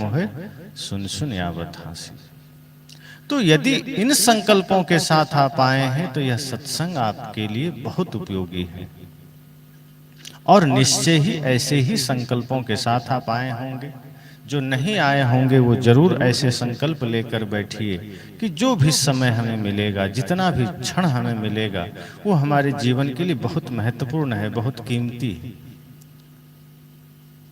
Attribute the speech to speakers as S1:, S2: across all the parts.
S1: मोहे सुन सुन यावत हासी। तो यदि इन संकल्पों के साथ आप आए हैं तो यह सत्संग आपके लिए बहुत उपयोगी है, और निश्चय ही ऐसे ही संकल्पों के साथ आप आए होंगे। जो नहीं आए होंगे वो जरूर ऐसे संकल्प लेकर बैठिए कि जो भी समय हमें मिलेगा, जितना भी क्षण हमें मिलेगा, वो हमारे जीवन के लिए बहुत महत्वपूर्ण है, बहुत कीमती है।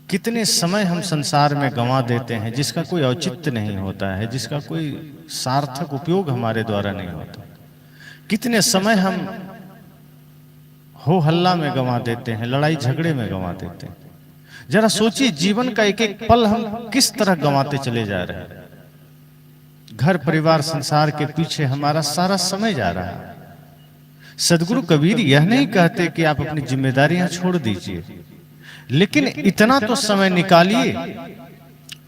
S1: कितने समय हम संसार में गंवा देते हैं जिसका कोई औचित्य नहीं होता है, जिसका कोई सार्थक उपयोग हमारे द्वारा नहीं होता। कितने समय हम हो हल्ला में गंवा देते हैं, लड़ाई झगड़े में गंवा देते हैं। जरा सोचिए, जीवन का एक एक पल हम किस तरह गंवाते चले जा रहे हैं। घर परिवार संसार के पीछे हमारा सारा समय जा रहा है। सदगुरु कबीर यह नहीं कहते कि आप अपनी जिम्मेदारियां छोड़ दीजिए, लेकिन इतना तो समय निकालिए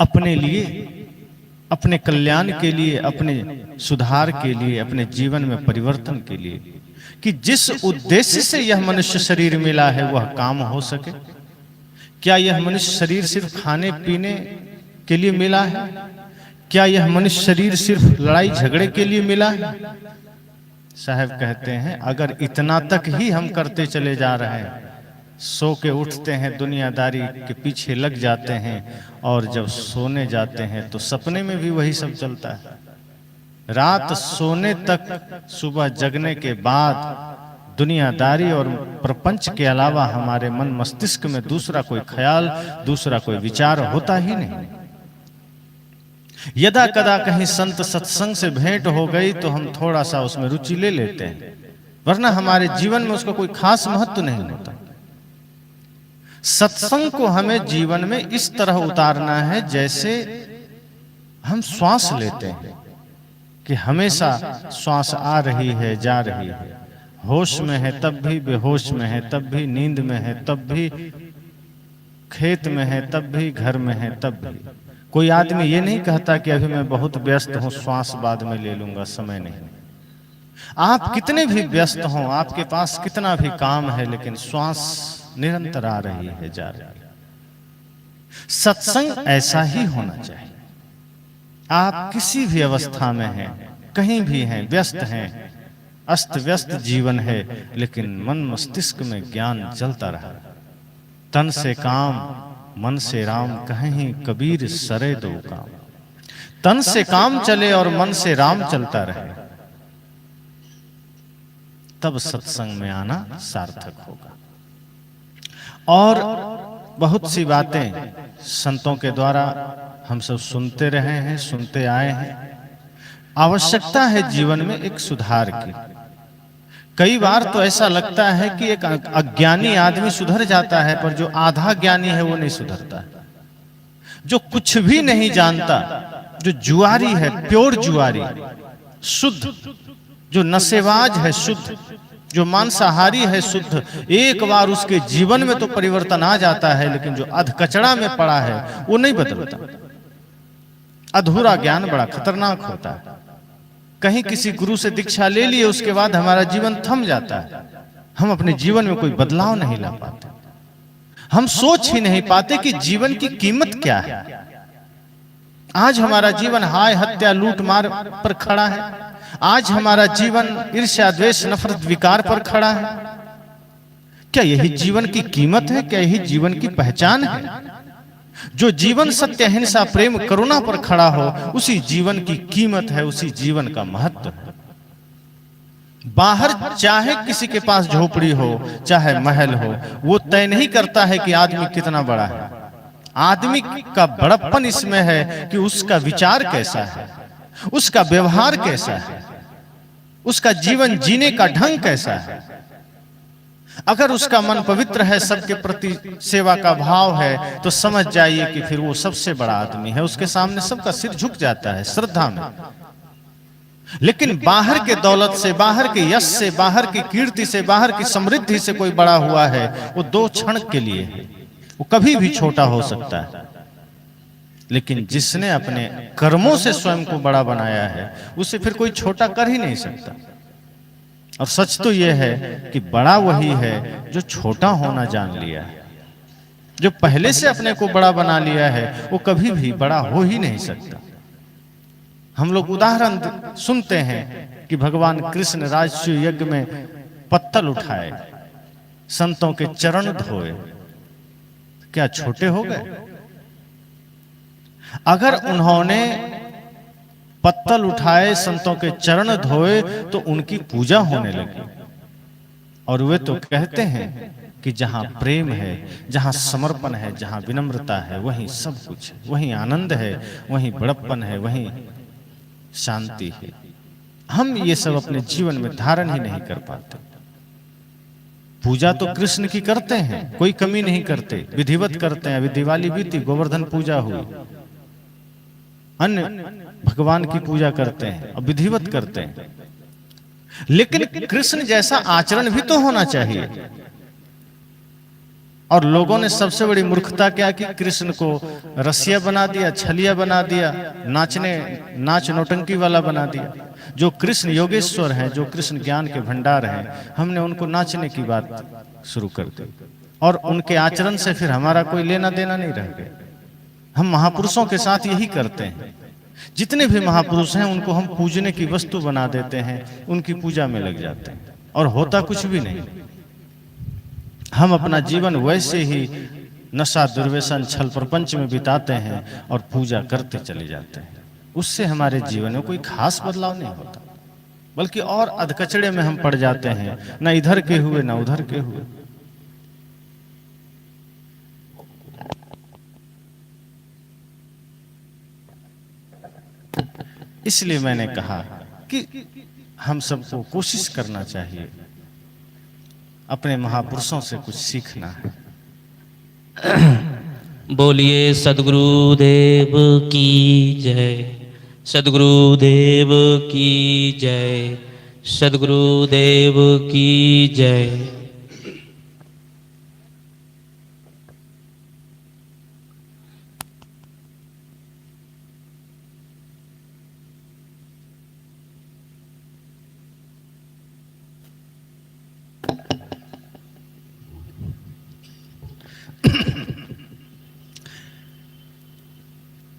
S1: अपने लिए, अपने कल्याण के लिए, अपने सुधार के लिए, अपने जीवन में परिवर्तन के लिए, कि जिस उद्देश्य से यह मनुष्य शरीर मिला है वह काम हो सके। क्या यह मनुष्य शरीर सिर्फ खाने पीने के लिए मिला है? क्या यह मनुष्य शरीर सिर्फ लड़ाई झगड़े के लिए मिला है? साहब कहते हैं, अगर इतना तक ही हम करते चले जा रहे हैं, सो के उठते हैं, दुनियादारी के पीछे लग जाते हैं, और जब सोने जाते हैं तो सपने में भी वही सब चलता है। रात सोने तक, सुबह जगने के बाद दुनियादारी और प्रपंच के अलावा हमारे मन मस्तिष्क में दूसरा कोई ख्याल, दूसरा कोई विचार होता ही नहीं। यदा कदा कहीं संत सत्संग से भेंट हो गई तो हम थोड़ा सा उसमें रुचि ले लेते हैं, वरना हमारे जीवन में उसका कोई खास महत्व नहीं होता। सत्संग को हमें जीवन में इस तरह उतारना है जैसे हम श्वास लेते हैं, कि हमेशा श्वास आ रही है, जा रही है। होश में है तब भी, बेहोश में है तब भी, नींद में है तब भी, खेत में है तब भी, घर में है तब भी। कोई आदमी ये नहीं कहता कि अभी मैं बहुत व्यस्त हूं, श्वास बाद में ले लूंगा, समय नहीं। आप कितने भी व्यस्त हों, आपके पास कितना भी काम है, लेकिन श्वास निरंतर आ रही है, जा रही है। सत्संग ऐसा ही होना चाहिए। आप किसी भी अवस्था में हैं, कहीं भी हैं, व्यस्त हैं, अस्त व्यस्त जीवन है, लेकिन मन मस्तिष्क में ज्ञान चलता रहा। तन से काम, मन से राम, कहीं कबीर सरे दो काम। तन से काम चले और मन से राम चलता रहे, तब सत्संग में आना सार्थक होगा। और बहुत सी बातें संतों के द्वारा हम सब सुनते रहे हैं, सुनते आए हैं। आवश्यकता है जीवन में एक सुधार की। कई बार तो ऐसा लगता है कि एक अज्ञानी आदमी सुधर जाता है, पर जो आधा ज्ञानी है वो नहीं सुधरता है। जो कुछ भी नहीं जानता, जो जुआरी है, प्योर जुआरी, शुद्ध, जो नशेबाज है शुद्ध, जो मांसाहारी है शुद्ध, एक बार उसके जीवन में तो परिवर्तन आ जाता है, लेकिन जो अधकचरा में पड़ा है वो नहीं बदलता। अधूरा ज्ञान बड़ा खतरनाक होता है। कहीं किसी गुरु से दीक्षा ले लिए, उसके बाद हमारा जीवन थम जाता है। हम अपने जीवन में कोई बदलाव नहीं ला पाते। हम सोच ही नहीं पाते कि जीवन की कीमत क्या है। आज हमारा जीवन हाय हत्या लूट मार पर खड़ा है। आज हमारा जीवन ईर्ष्या द्वेष नफरत विकार पर खड़ा है। क्या यही जीवन की कीमत है? क्या यही जीवन की पहचान है? जो जीवन सत्य अहिंसा प्रेम करुणा पर खड़ा हो, उसी जीवन की कीमत है, उसी जीवन का महत्व है। बाहर चाहे किसी के पास झोपड़ी हो, चाहे महल हो, वो तय नहीं करता है कि आदमी कितना बड़ा है। आदमी का बड़प्पन इसमें है कि उसका विचार कैसा है, उसका व्यवहार कैसा है, उसका जीवन जीने का ढंग कैसा है। अगर उसका मन पवित्र है, सबके प्रति सेवा का भाव है, तो समझ जाइए कि फिर वो सबसे बड़ा आदमी है। उसके सामने सबका सिर झुक जाता है श्रद्धा में। लेकिन बाहर के दौलत से, बाहर के यश से, बाहर की कीर्ति से, बाहर की समृद्धि से कोई बड़ा हुआ है, वो 2 क्षण के लिए है, वो कभी भी छोटा हो सकता है। लेकिन जिसने अपने कर्मों से स्वयं को बड़ा बनाया है, उसे फिर कोई छोटा कर ही नहीं सकता। और सच तो यह है कि बड़ा वही है जो छोटा होना जान लिया है। जो पहले से अपने को बड़ा बना लिया है वो कभी भी बड़ा हो ही नहीं सकता। हम लोग उदाहरण सुनते हैं कि भगवान कृष्ण राजसूय यज्ञ में पत्तल उठाए, संतों के चरण धोए, क्या छोटे हो गए? अगर उन्होंने पत्तल उठाए, संतों के चरण धोए, तो उनकी पूजा होने लगी। और वे तो कहते हैं कि जहां प्रेम है, जहां समर्पण है, जहां विनम्रता है, वहीं सब कुछ है, वहीं आनंद है, वहीं बड़प्पन है, वहीं शांति है। हम ये सब अपने जीवन में धारण ही नहीं कर पाते। पूजा तो कृष्ण की करते हैं, कोई कमी नहीं करते, विधिवत करते हैं। अभी दिवाली बीती, गोवर्धन पूजा हुई, अन्य भगवान की पूजा करते हैं और विधिवत करते हैं। लेकिन कृष्ण जैसा आचरण भी तो होना चाहिए। और लोगों ने सबसे बड़ी मूर्खता क्या की? कृष्ण को रसिया बना दिया, छलिया बना दिया, नाच नौटंकी वाला बना दिया। जो कृष्ण योगेश्वर हैं, जो कृष्ण ज्ञान के भंडार हैं, हमने उनको नाचने की बात शुरू कर दी और उनके आचरण से फिर हमारा कोई लेना देना नहीं रह गया। हम महापुरुषों के साथ यही करते हैं। जितने भी महापुरुष हैं उनको हम पूजने की वस्तु बना देते हैं, उनकी पूजा में लग जाते हैं और होता कुछ भी नहीं। हम अपना जीवन वैसे ही नशा, दुर्व्यसन, छल प्रपंच में बिताते हैं और पूजा करते चले जाते हैं। उससे हमारे जीवन में कोई खास बदलाव नहीं होता, बल्कि और अधकचड़े में हम पड़ जाते हैं, न इधर के हुए न उधर के हुए। इसलिए मैंने कहा कि हम सबको कोशिश करना चाहिए, अपने महापुरुषों से कुछ सीखना है।
S2: बोलिए सद्गुरुदेव की जय, सद्गुरुदेव की जय, सद्गुरुदेव की जय।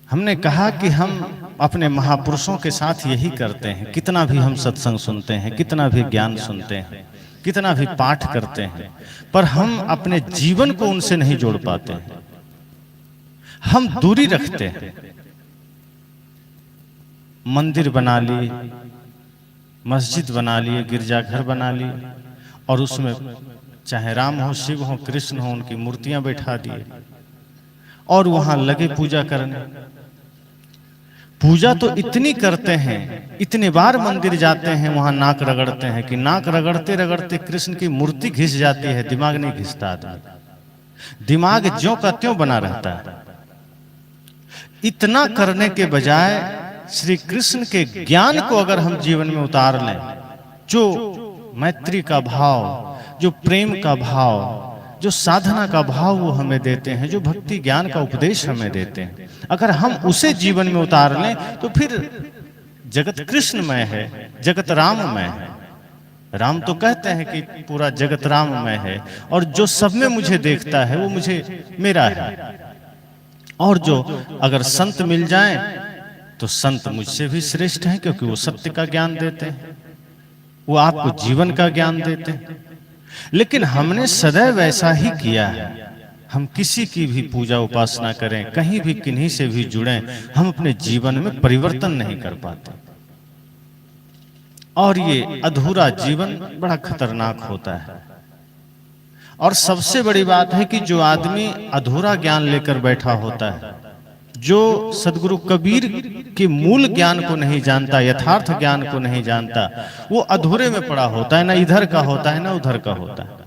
S1: हमने कहा कि हम अपने महापुरुषों के साथ यही करते हैं। कितना भी हम सत्संग सुनते हैं, कितना भी ज्ञान सुनते हैं, कितना भी पाठ करते हैं, पर हम अपने जीवन को उनसे नहीं जोड़ पाते हैं। हम दूरी रखते हैं। मंदिर बना लिए, मस्जिद बना लिए, गिरजाघर बना लिए और उसमें चाहे राम हो, शिव हो, कृष्ण हो, उनकी मूर्तियां बैठा दिए और वहां लगे पूजा करने। पूजा तो इतनी करते हैं, इतने बार मंदिर जाते हैं, वहां नाक रगड़ते हैं कि नाक रगड़ते रगड़ते कृष्ण की मूर्ति घिस जाती है, दिमाग नहीं घिसता आदमी। दिमाग ज्यों का त्यों बना रहता है। इतना करने के बजाय श्री कृष्ण के ज्ञान को अगर हम जीवन में उतार लें, जो मैत्री का भाव, जो प्रेम का भाव, जो साधना का भाव वो हमें देते हैं, जो भक्ति ज्ञान का उपदेश हमें देते हैं, अगर हम उसे जीवन में उतार लें तो फिर जगत कृष्णमय है, जगत राममय है। राम तो कहते हैं कि पूरा जगत राममय है और जो सब में मुझे देखता है वो मुझे मेरा है। और जो अगर संत मिल जाएं तो संत मुझसे भी श्रेष्ठ हैं, क्योंकि वो सत्य का ज्ञान देते हैं, वो आपको जीवन का ज्ञान देते हैं। लेकिन हमने सदैव ऐसा ही किया है। हम किसी की भी पूजा उपासना करें, कहीं भी किन्हीं से भी जुड़ें, हम अपने जीवन में परिवर्तन नहीं कर पाते और ये अधूरा जीवन बड़ा खतरनाक होता है। और सबसे बड़ी बात है कि जो आदमी अधूरा ज्ञान लेकर बैठा होता है, जो सदगुरु कबीर के मूल ज्ञान को नहीं जानता, यथार्थ ज्ञान को नहीं जानता, वो अधूरे में पड़ा होता है, ना इधर का होता है ना उधर का होता है।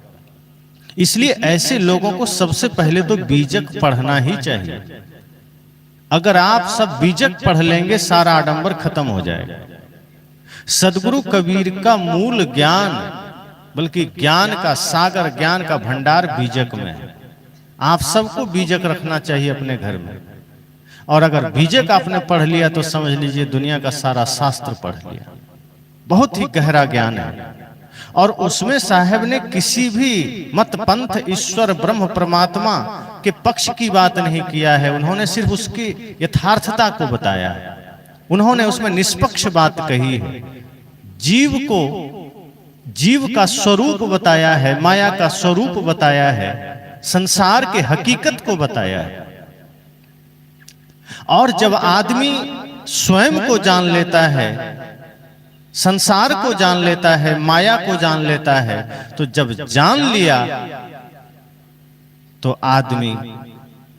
S1: इसलिए ऐसे लोगों को सबसे पहले तो बीजक पढ़ना ही चाहिए। अगर आप सब बीजक पढ़ लेंगे, सारा आडंबर खत्म हो जाएगा। सदगुरु कबीर का मूल ज्ञान, बल्कि ज्ञान का सागर, ज्ञान का भंडार बीजक में है। आप सबको बीजक रखना चाहिए अपने घर में। और अगर बीजक आपने पढ़ लिया तो समझ लीजिए दुनिया का सारा शास्त्र पढ़ लिया। बहुत ही गहरा ज्ञान है और उसमें साहब ने किसी भी मत, पंथ, ईश्वर, ब्रह्म, परमात्मा के पक्ष की बात नहीं किया है, उन्होंने सिर्फ उसकी यथार्थता को बताया है। उन्होंने उसमें निष्पक्ष बात कही है, जीव का स्वरूप बताया है, माया का स्वरूप बताया है, संसार के हकीकत को बताया है। और जब आदमी स्वयं को जान लेता है, संसार को जान लेता है, माया को जान लेता है, तो जब जान लिया तो आदमी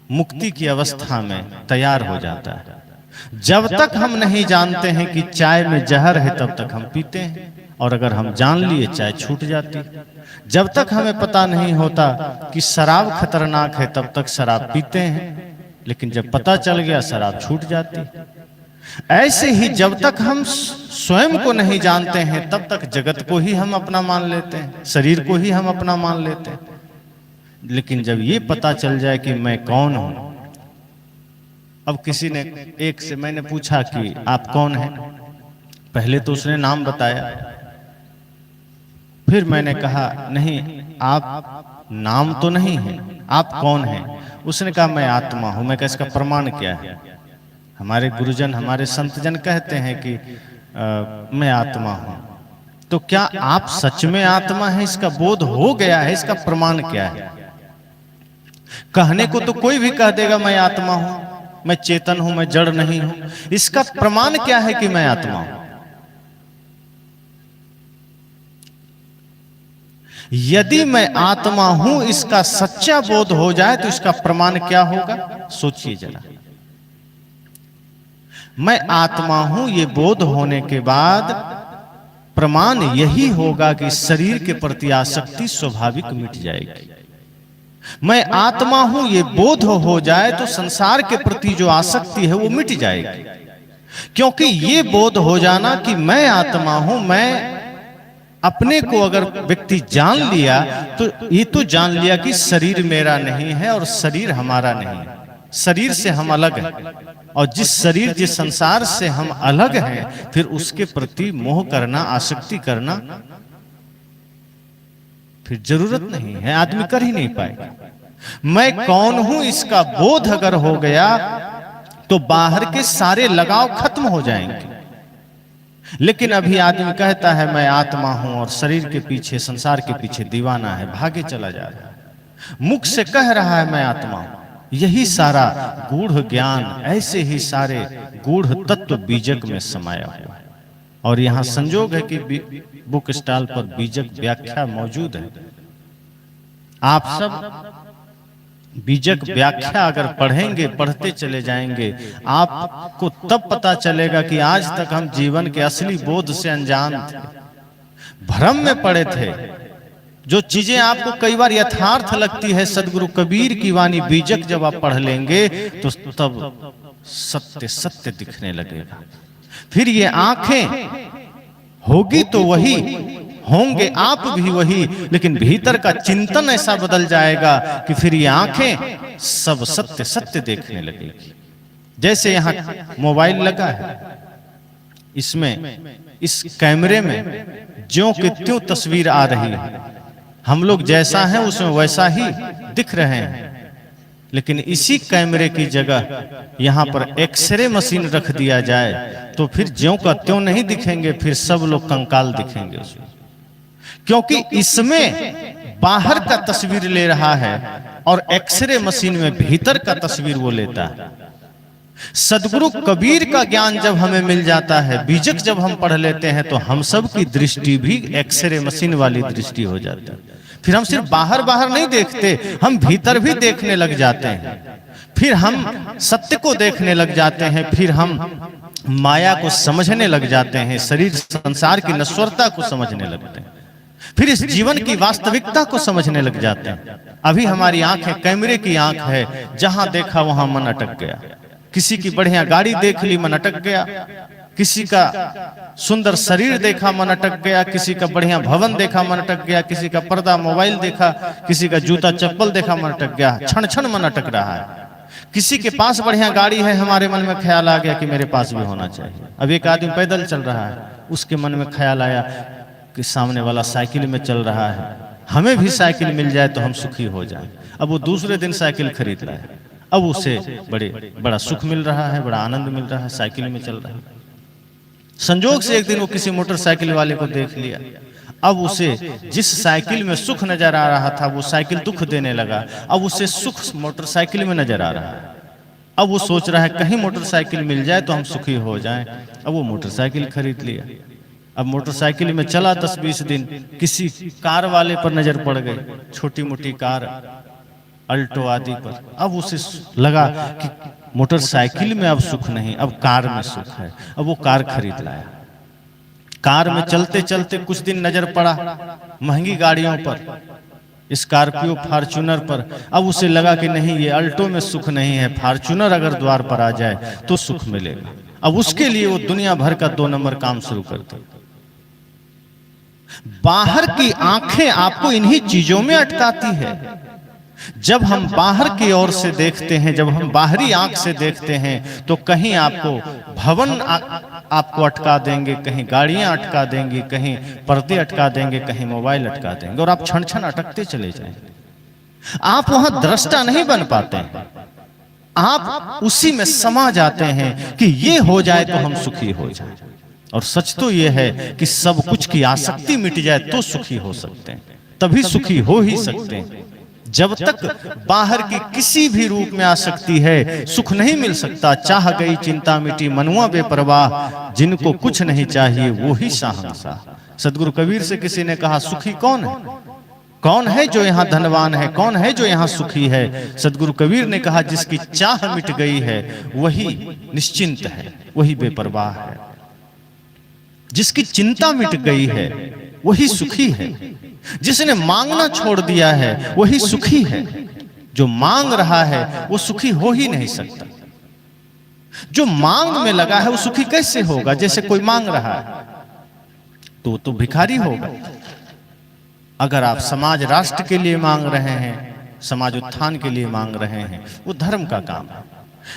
S1: मुक्ति की अवस्था में तैयार हो जाता है। जब तक हम नहीं जानते हैं कि चाय में जहर है तब तक हम पीते हैं, और अगर हम जान लिए चाय छूट जाती। जब तक हमें पता नहीं होता कि शराब खतरनाक है तब तक शराब पीते हैं, लेकिन जब पता चल गया शराब छूट जाती। ऐसे ही जब तक हम स्वयं को नहीं जानते हैं तब तक जगत को ही हम अपना मान लेते हैं, शरीर को ही हम अपना मान लेते हैं। लेकिन जब ये पता चल जाए कि मैं कौन हूं, अब किसी ने एक से मैंने पूछा कि आप कौन हैं, पहले तो उसने नाम बताया, फिर मैंने कहा नहीं आप नाम तो नहीं है, आप कौन हैं? उसने कहा मैं आत्मा हूं। मैं कहा इसका प्रमाण क्या है? हमारे गुरुजन हमारे संतजन कहते हैं कि मैं आत्मा हूं, तो क्या आप सच में आत्मा है? इसका बोध हो गया है, इसका प्रमाण क्या है? कहने को तो कोई भी कह देगा मैं आत्मा हूं, मैं चेतन हूं, मैं जड़ नहीं हूं। इसका प्रमाण क्या है कि मैं आत्मा हूं? यदि मैं आत्मा हूं इसका सच्चा बोध हो जाए तो इसका प्रमाण क्या होगा? सोचिए जरा। मैं आत्मा हूं ये बोध होने के बाद प्रमाण यही होगा कि शरीर के प्रति आसक्ति स्वाभाविक मिट जाएगी। मैं आत्मा हूं ये बोध हो जाए तो संसार के प्रति जो आसक्ति है वो मिट जाएगी। क्योंकि ये बोध हो जाना कि मैं आत्मा हूं, मैं अपने को अगर व्यक्ति जान लिया तो ये तो जान लिया कि शरीर मेरा नहीं है और शरीर हमारा नहीं है, शरीर से हम अलग हैं। और जिस शरीर जिस संसार से हम अलग हैं, फिर उसके प्रति मोह करना, आसक्ति करना फिर जरूरत नहीं है, आदमी कर ही नहीं पाएगा। मैं कौन हूं इसका बोध अगर हो गया तो बाहर के सारे लगाव खत्म हो जाएंगे। लेकिन अभी आदमी कहता है मैं आत्मा हूं और शरीर के पीछे, संसार के पीछे दीवाना है, भागे चला जा रहा है, मुख से कह रहा है मैं आत्मा हूं। यही सारा गूढ़ ज्ञान, ऐसे ही सारे गूढ़ तत्व बीजक में समाया हुआ है। और यहां संजोग है कि बुक स्टॉल पर बीजक व्याख्या मौजूद है। आप सब बीजक व्याख्या अगर पढ़ेंगे, पढ़ते चले जाएंगे, आपको तब पता चलेगा कि आज तक हम जीवन के असली बोध से अनजान थे, भ्रम में पड़े थे। जो चीजें आपको कई बार यथार्थ लगती है, सदगुरु कबीर की वाणी बीजक जब आप पढ़ लेंगे तो तब सत्य सत्य दिखने लगेगा। फिर ये आंखें होगी तो वही, होंगे आप भी वही, लेकिन भीतर का चिंतन ऐसा बदल जाएगा कि फिर ये आंखें सब सत्य सत्य देखने लगेगी। जैसे यहाँ मोबाइल लगा है, इसमें इस कैमरे में ज्यों की त्यों तस्वीर आ रही है, हम लोग जैसा हैं उसमें वैसा ही दिख रहे हैं। लेकिन इसी कैमरे की जगह यहाँ पर एक्सरे मशीन रख दिया जाए तो फिर ज्यों का त्यों नहीं दिखेंगे, फिर सब लोग कंकाल दिखेंगे उसमें। क्योंकि इसमें बाहर का तस्वीर ले रहा है और एक्सरे मशीन में भीतर का तस्वीर वो लेता है। सदगुरु कबीर का ज्ञान जब हमें मिल जाता है, बीजक जब हम पढ़ लेते हैं, तो हम सब की दृष्टि भी एक्सरे मशीन वाली दृष्टि हो जाती है। फिर हम सिर्फ बाहर बाहर नहीं देखते, हम भीतर भी देखने लग जाते हैं। फिर हम सत्य को देखने लग जाते हैं, फिर हम माया को समझने लग जाते हैं, शरीर संसार की नश्वरता को समझने लगते हैं, फिर इस जीवन की वास्तविकता को समझने लग जाते हैं। अभी हमारी आंख है, कैमरे की आंख है, जहां देखा वहां मन अटक गया। किसी की बढ़िया गाड़ी देख ली, मन अटक गया। किसी का सुंदर शरीर देखा, मन अटक गया। किसी का बढ़िया भवन देखा, मन अटक गया। किसी का पर्दा मोबाइल देखा, किसी का जूता चप्पल देखा, मन अटक गया। क्षण क्षण मन अटक रहा है। किसी के पास बढ़िया गाड़ी है, हमारे मन में ख्याल आ गया कि मेरे पास भी होना चाहिए। अब एक आदमी पैदल चल रहा है, उसके मन में ख्याल आया कि सामने वाला साइकिल में चल रहा है, हमें भी साइकिल मिल जाए तो हम सुखी हो जाएं। अब वो दूसरे दिन साइकिल खरीद रहा है, अब उसे बड़ा सुख मिल रहा है, बड़ा आनंद मिल रहा है, साइकिल में चल रहा है। संजोग से एक दिन वो किसी मोटरसाइकिल वाले को देख लिया, अब उसे जिस साइकिल में सुख नजर आ रहा था वो साइकिल दुख देने लगा, अब उसे सुख मोटरसाइकिल में नजर आ रहा है। अब वो सोच रहा है कहीं मोटरसाइकिल मिल जाए तो हम सुखी हो जाएं। अब वो मोटरसाइकिल खरीद लिया। अब मोटरसाइकिल में चला 10-20 दिन, किसी कार वाले पर नजर पड़ गई, छोटी मोटी कार अल्टो आदि पर। अब उसे लगा कि मोटरसाइकिल में अब सुख नहीं, अब कार में सुख है। अब वो कार खरीद लाया। कार में चलते चलते कुछ दिन नजर पड़ा महंगी गाड़ियों पर, स्कॉर्पियो, फॉर्च्यूनर पर। अब उसे लगा कि नहीं, ये अल्टो में सुख नहीं है, फॉर्च्यूनर अगर द्वार पर आ जाए तो सुख मिलेगा। अब उसके लिए वो दुनिया भर का 2 नंबर काम शुरू कर दिया। बाहर की आंखें आपको इन्हीं चीजों में अटकाती है। जब हम बाहर की ओर से देखते हैं, जब हम बाहरी आंख से देखते हैं, तो कहीं आपको भवन आपको अटका देंगे, कहीं गाड़ियां अटका देंगी, कहीं पर्दे अटका देंगे, कहीं मोबाइल अटका देंगे, और आप क्षण क्षण अटकते चले जाएंगे। आप वहां दृष्टा नहीं बन पाते हैं, आप उसी में समा जाते हैं कि ये हो जाए तो हम सुखी हो जाए। और सच तो ये है कि सब कुछ की आसक्ति मिट जाए तो सुखी हो सकते हैं, तभी सुखी हो ही सकते हैं। जब तक बाहर की किसी भी रूप में आसक्ति है, सुख नहीं मिल सकता। चाह गई चिंता मिटी मनुआ बेपरवाह, जिनको कुछ नहीं चाहिए वो ही शाहंशाह। सदगुरु कबीर से किसी ने कहा, सुखी कौन है? कौन है जो यहाँ धनवान है? कौन है जो यहाँ सुखी है? सदगुरु कबीर ने कहा, जिसकी चाह मिट गई है वही निश्चिंत है, वही बेपरवाह है। जिसकी चिंता मिट गई है वही सुखी है। जिसने मांगना छोड़ दिया है वही सुखी है। जो मांग रहा है वो सुखी हो ही नहीं सकता। जो मांग में लगा है वो सुखी कैसे होगा? जैसे कोई मांग रहा है तो भिखारी होगा। अगर आप समाज राष्ट्र के लिए मांग रहे हैं, समाज उत्थान के लिए मांग रहे हैं, वो धर्म का काम है।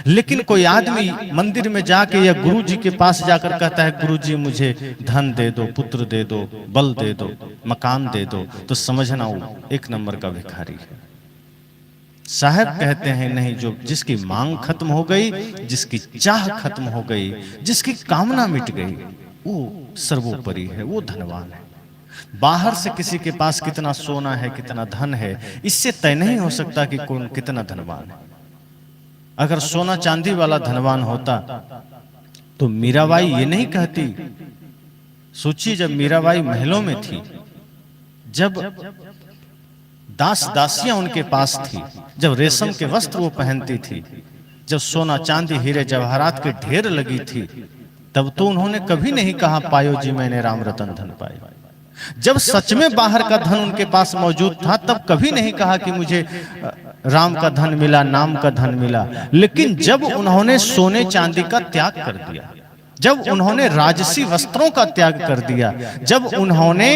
S1: लेकिन कोई आदमी मंदिर में जाके या गुरु जी के पास जाकर कहता है, गुरु जी मुझे धन दे दो, पुत्र दे दो, बल दे दो, मकान दे दो, तो समझना वो 1 नंबर का भिखारी है। साहब कहते हैं नहीं, जो जिसकी मांग खत्म हो गई, जिसकी चाह खत्म हो गई, जिसकी कामना मिट गई, वो सर्वोपरि है, वो धनवान है। बाहर से किसी के पास कितना सोना है, कितना धन है, इससे तय नहीं हो सकता कि कौन कितना धनवान है। अगर सोना चांदी वाला धनवान होता तो मीराबाई ये नहीं कहती। सोचिए, जब मीराबाई महलों में थी, जब दास दासियां उनके पास थी, जब रेशम के वस्त्र वो पहनती थी, जब सोना चांदी हीरे जवाहरात के ढेर लगी थी, तब तो उन्होंने कभी नहीं कहा, पायो जी मैंने राम रतन धन पाया। जब सच में बाहर का धन उनके पास मौजूद था, तब कभी नहीं कहा कि मुझे राम का धन मिला, नाम का धन मिला। लेकिन जब उन्होंने सोने चांदी का त्याग कर दिया, जब उन्होंने राजसी वस्त्रों का त्याग कर दिया, जब उन्होंने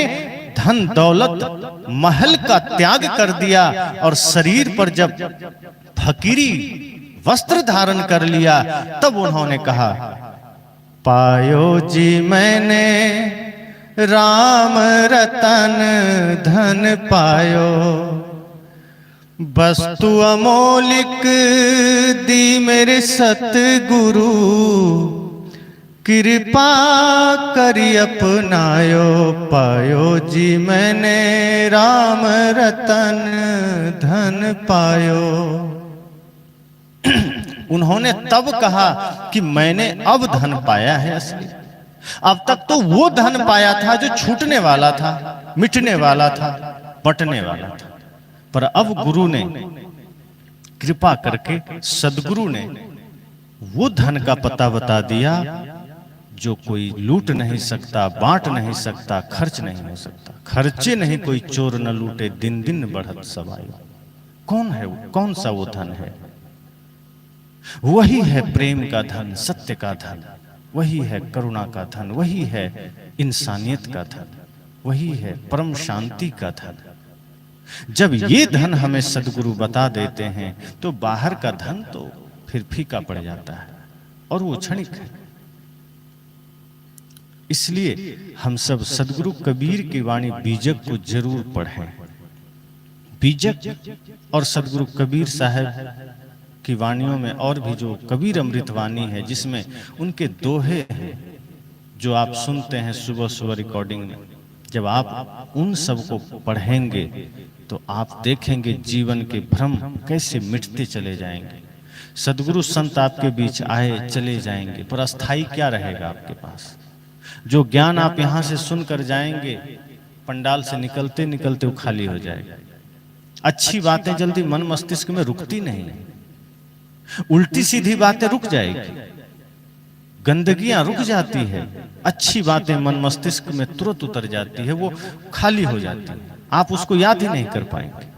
S1: धन दौलत महल का त्याग कर दिया और शरीर पर जब फकीरी वस्त्र धारण कर लिया, तब उन्होंने कहा, पायो जी मैंने राम रतन धन पायो, वस्तु अमोलिक दी मेरे सतगुरु, कृपा करी अपनायो, पायो जी मैंने राम रतन धन पायो। उन्होंने तब कहा कि मैंने अब धन पाया है असली। अब तक तो वो धन पाया था जो छूटने वाला था, मिटने वाला था, बटने वाला था। पर अब गुरु ने कृपा करके, सदगुरु ने वो धन का पता बता दिया जो कोई लूट नहीं सकता, बांट नहीं सकता, खर्च नहीं हो सकता। खर्चे नहीं कोई चोर न लूटे, दिन दिन बढ़त सवायो। कौन है वो? कौन सा वो धन है? वही है प्रेम का धन, सत्य का धन, वही है करुणा का धन, वही है इंसानियत का धन, वही है परम शांति का धन। जब ये धन हमें सदगुरु बता देते हैं तो बाहर का धन तो फिर फीका पड़ जाता है और वो क्षणिक है। इसलिए हम सब सदगुरु कबीर की वाणी बीजक को जरूर पढ़ें, बीजक और सदगुरु कबीर साहब की वाणियों में और भी जो कबीर अमृत वाणी है, जिसमें उनके दोहे हैं जो आप सुनते हैं सुबह सुबह रिकॉर्डिंग में, जब आप उन सब को पढ़ेंगे तो आप देखेंगे जीवन के भ्रम कैसे मिटते चले जाएंगे। सदगुरु संत आपके बीच आए चले जाएंगे, पर अस्थाई क्या रहेगा आपके पास? जो ज्ञान आप यहाँ से सुनकर जाएंगे, पंडाल से निकलते निकलते वो खाली हो जाएगा। अच्छी बातें जल्दी मन मस्तिष्क में रुकती नहीं, उल्टी सीधी बातें रुक जाएगी, गंदगियां रुक जाती है, अच्छी बातें मन मस्तिष्क में तुरंत उतर जाती है, वो खाली हो जाती है, आप उसको याद ही नहीं कर पाएंगे।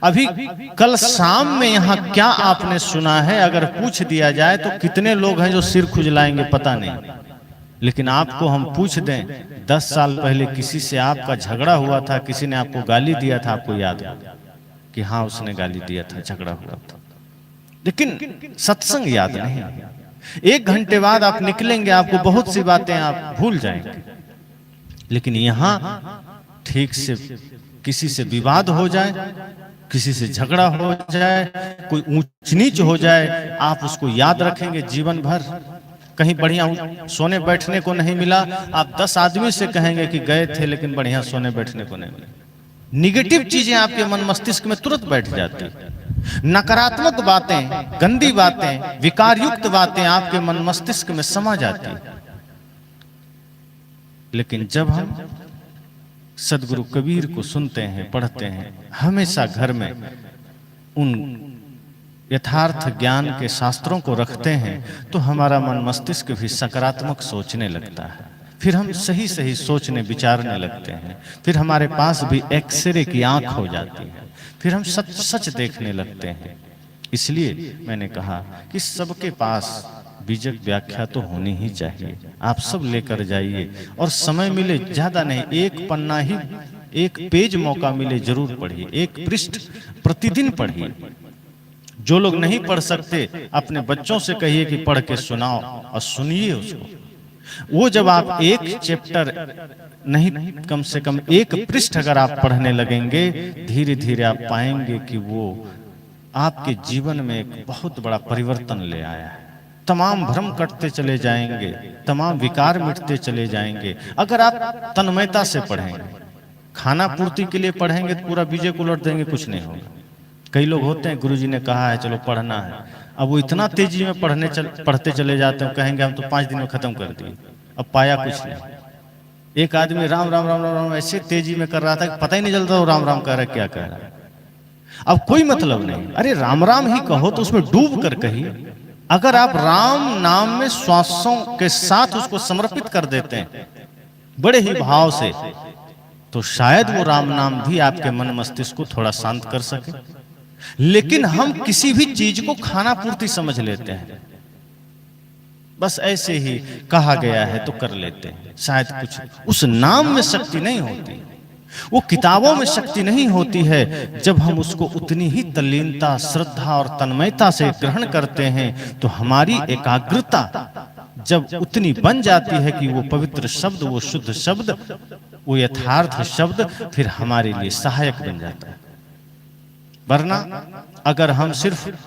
S1: अभी कल शाम में यहाँ क्या आपने सुना है अगर पूछ दिया जाए तो कितने लोग हैं जो सिर खुजलाएंगे पता नहीं। लेकिन आपको हम पूछ दें 10 साल पहले किसी से आपका झगड़ा हुआ था, किसी ने आपको गाली दिया था, आपको याद है कि हाँ उसने गाली दिया था, झगड़ा हुआ था, लेकिन सत्संग याद नहीं। 1 घंटे बाद आप निकलेंगे, आपको बहुत सी बातें आप भूल जाएंगे। लेकिन यहाँ ठीक से किसी से विवाद हो जाए, किसी से झगड़ा हो जाए, कोई ऊंच नीच हो जाए, आप उसको याद रखेंगे जीवन भर। कहीं बढ़िया सोने बैठने को नहीं मिला, आप 10 आदमी से कहेंगे कि गए थे लेकिन बढ़िया सोने बैठने को नहीं मिला। निगेटिव चीजें आपके मन मस्तिष्क में तुरंत बैठ जाती है, नकारात्मक बातें, गंदी बातें, विकारयुक्त बातें आपके मन मस्तिष्क में समा जाती है। लेकिन जब हम सदगुरु कबीर को सुनते हैं, पढ़ते हैं, हमेशा घर में उन यथार्थ ज्ञान के शास्त्रों को रखते हैं, तो हमारा मन मस्तिष्क भी सकारात्मक सोचने लगता है। फिर हम सही सही सोचने विचारने लगते हैं, फिर हमारे पास भी एक्सरे की आंख हो जाती है, फिर हम सच सच देखने लगते हैं। इसलिए मैंने कहा कि सबके पास बीजक व्याख्या तो होनी ही चाहिए, आप सब लेकर जाइए, और समय मिले ज्यादा नहीं, 1 पन्ना ही, 1 पेज मौका मिले जरूर पढ़िए, 1 पृष्ठ प्रतिदिन पढ़िए। जो लोग नहीं पढ़ सकते अपने बच्चों से कहिए कि पढ़ के सुनाओ और सुनिए उसको। वो जब आप 1 चैप्टर नहीं, कम से कम 1 पृष्ठ अगर आप पढ़ने लगेंगे, धीरे धीरे आप पाएंगे कि वो आपके जीवन में एक बहुत बड़ा परिवर्तन ले आया है। तमाम भ्रम कटते चले जाएंगे, तमाम विकार मिटते चले जाएंगे अगर आप तन्मयता से पढ़ेंगे। खाना पूर्ति के लिए पढ़ेंगे तो पूरा बीजे को उलट देंगे, कुछ नहीं होगा। कई लोग होते हैं, गुरुजी ने कहा है चलो पढ़ना है, अब वो इतना तेजी में पढ़ते चले जाते हैं, कहेंगे हम तो 5 दिन में खत्म कर दिए, अब पाया कुछ नहीं। एक आदमी राम राम राम राम राम ऐसे तेजी में कर रहा था कि पता ही नहीं चलता वो राम राम कह रहा है क्या कह रहा है। अब कोई मतलब नहीं, अरे राम राम ही कहो तो उसमें डूब कर कहिए। अगर आप राम नाम में श्वासों के साथ उसको समर्पित कर देते हैं बड़े ही भाव से, तो शायद वो राम नाम भी आपके मन मस्तिष्क को थोड़ा शांत कर सके। लेकिन हम किसी भी चीज को खाना पूर्ति समझ लेते हैं, बस ऐसे ही कहा गया है तो कर लेते हैं। शायद कुछ उस नाम में शक्ति नहीं होती, वो किताबों में शक्ति नहीं होती है। जब हम उसको उतनी ही तल्लीनता, श्रद्धा और तन्मयता से ग्रहण करते हैं तो हमारी एकाग्रता जब उतनी बन जाती है कि वो पवित्र शब्द, वो शुद्ध शब्द, वो यथार्थ शब्द फिर हमारे लिए सहायक बन जाता है। वरना अगर हम सिर्फ,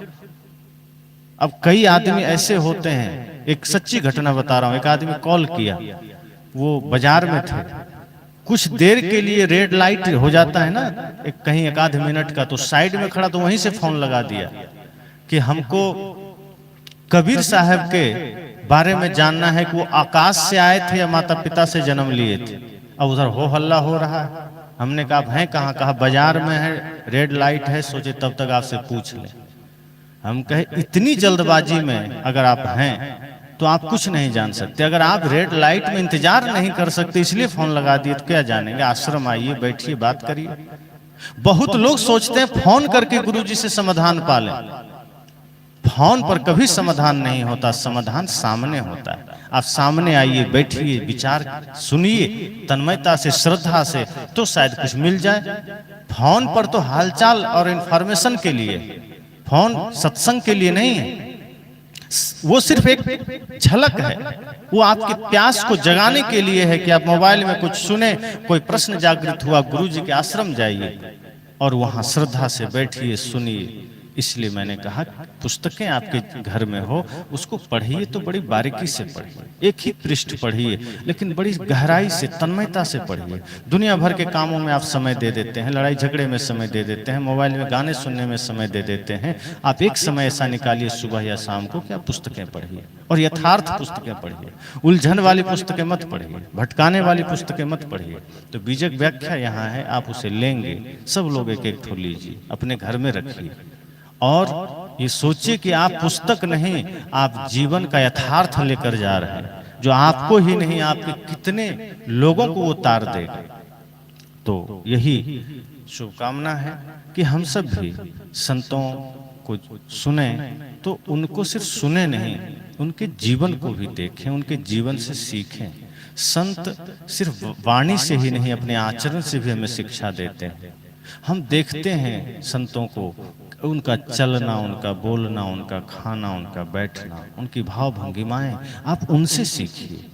S1: अब कई आदमी ऐसे होते हैं, एक सच्ची घटना बता रहा हूं, एक आदमी कॉल किया, वो बाजार में थे, कुछ देर के लिए रेड लाइट हो जाता है ना, एक कहीं 1 मिनट का, तो साइड में खड़ा तो वहीं से फोन लगा दिया कि हमको कबीर साहब के बारे में जानना है कि वो आकाश से आए थे या माता पिता से जन्म लिए थे। अब उधर हो हल्ला हो रहा है। हमने कहा आप हैं कहाँ? कहा बाजार में है, रेड लाइट है, सोचे तब तक आपसे पूछ ले। हम कहे इतनी जल्दबाजी में अगर आप हैं तो आप कुछ नहीं जान सकते। अगर आप रेड लाइट में इंतजार नहीं कर सकते इसलिए फोन लगा दिए तो क्या जानेंगे? आश्रम आइए, बैठिए, बात करिए। बहुत लोग सोचते हैं फोन करके गुरुजी से समाधान पा लें। फोन पर कभी समाधान नहीं होता, समाधान सामने होता है। आप सामने आइए, बैठिए, विचार सुनिए तन्मयता से, श्रद्धा से, तो शायद कुछ मिल जाए। फोन पर तो हालचाल और इंफॉर्मेशन के लिए, फोन सत्संग के लिए नहीं है। वो सिर्फ एक झलक है, वो आपके प्यास को जगाने के लिए है कि आप मोबाइल में कुछ सुने, कोई प्रश्न जागृत हुआ, गुरुजी के आश्रम जाइए, और वहाँ श्रद्धा से बैठिए, सुनिए। इसलिए मैंने कहा पुस्तकें आपके घर में हो, उसको पढ़िए तो बड़ी बारीकी से पढ़िए, एक ही पृष्ठ पढ़िए, लेकिन बड़ी गहराई से, तन्मयता से पढ़िए। दुनिया भर के कामों में आप समय दे देते हैं, लड़ाई झगड़े में समय दे देते हैं, मोबाइल में गाने सुनने में समय दे देते हैं। आप एक समय ऐसा निकालिए सुबह या शाम को कि आप पुस्तकें पढ़िए, और यथार्थ पुस्तकें पढ़िए। उलझन वाली पुस्तकें मत पढ़िए, भटकाने वाली पुस्तकें मत पढ़िए। तो बीजक व्याख्या यहाँ है, आप उसे लेंगे, सब लोग एक एक ठो लीजिए, अपने घर में रखिए, और ये सोचिए कि आप पुस्तक नहीं, आप जीवन का यथार्थ लेकर जा रहे हैं, जो आपको ही नहीं, आपके कितने लोगों को वो तार देगा। तो यही शुभकामना है कि हम सब भी संतों को सुने, तो उनको सिर्फ सुने नहीं, उनके जीवन को भी देखें, उनके जीवन से सीखें। संत सिर्फ वाणी से ही नहीं, अपने आचरण से भी हमें शिक्षा देते हैं। हम देखते हैं संतों को, उनका चलना, उनका बोलना, उनका खाना, उनका बैठना, उनकी भाव भंगिमाएं, आप उनसे सीखिए।